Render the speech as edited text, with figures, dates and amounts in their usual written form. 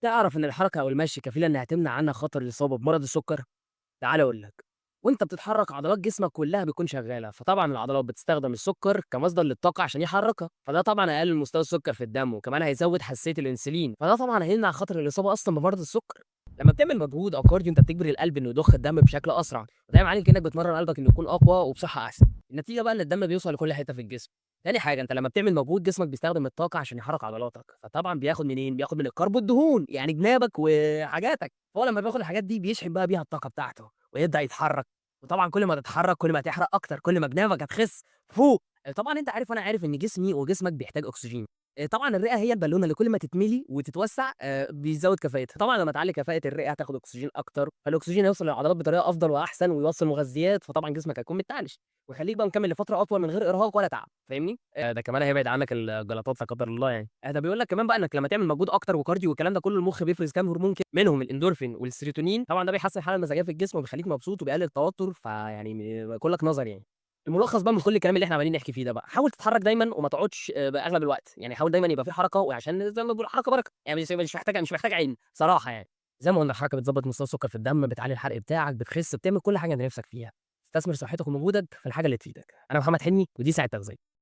تعرف إن الحركة أو المشي كفيلة إنها تمنع عنك خطر الإصابة بمرض السكر؟ تعالَ أقول لك، وأنت بتتحرك عضلات جسمك كلها بتكون شغالة، فطبعًا العضلات بتستخدم السكر كمصدر للطاقة عشان يحركها، فده طبعًا هيقلل من مستوى السكر في الدم، وكمان هيزود حساسية الأنسولين، فده طبعًا هيمنع خطر الإصابة أصلًا بمرض السكر. لمّا بتعمل مجهود أو كارديو أنت بتجبر القلب إنه يضخ الدم بشكل أسرع، وده يا معلم كأنك بتمرن قلبك إنه يكون أقوى وبصحة أحسن. النتيجة بقى إن الدم بيوصل لكل حتة في الجسم. تاني حاجة أنت لمّا بتعمل مجهود جسمك بيستخدم الطاقة عشان يحرك عضلاتك، فطبعًا بياخد منين؟ بياخد من الكارب والدهون، يعني جنابك وحاجاتك، فهو لمّا بياخد الحاجات دي بيشحن بقى بيها الطاقة بتاعته، ويبدأ يتحرك. وطبعًا كل ما تتحرك كل ما هتحرق أكتر، كل ما جنابك هتخس فوق. طبعًا أنت عارف وأنا عارف إن جسمي وجسمك بيحتاج أكسجين. طبعًا الرئة هي البالونة اللي كل ما تتملي وتتوسع بيزود كفاءتها، طبعًا لمّا تعلّي كفاءة الرئة هتاخد أكسجين أكتر، فالأكسجين هيوصل للعضلات بطريقة أفضل وأحسن ويوصّل مغذيات، فطبعًا جسمك هيكون متعشّ، ويخلّيك بقى مكمّل لفترة أطول من غير إرهاق ولا تعب، فاهمني؟ ده كمان هيبعد عنك الجلطات لا قدر الله يعني. ده بيقول لك كمان بقى إنك لمّا تعمل مجهود أكتر وكارديو والكلام ده كله المخ بيفرز كام هرمون كده منهم الإندورفين والسيروتونين، طبعًا ده بيحسّن الحالة المزاجية في الجسم وبيخلّيك مبسوط وبيقلل التوتر، فيعني كُلّك نظر يعني. الملخص بقى من كل الكلام اللي إحنا عمالين نحكي فيه ده بقى، حاول تتحرك دايمًا وما تقعدش بأغلب الوقت، يعني حاول دايمًا يبقى في حركة وعشان زي ما بيقولوا الحركة بركة، يعني مش محتاجة عين صراحة يعني. زي ما قُلنا الحركة بتضبط مستوى السكر في الدم، بتعلي الحرق بتاعك، بتخس، بتعمل كل حاجة أنت نفسك فيها. استثمر صحتك ومجهودك في الحاجة اللي تفيدك. أنا محمد حلمي ودي ساعة تغذية.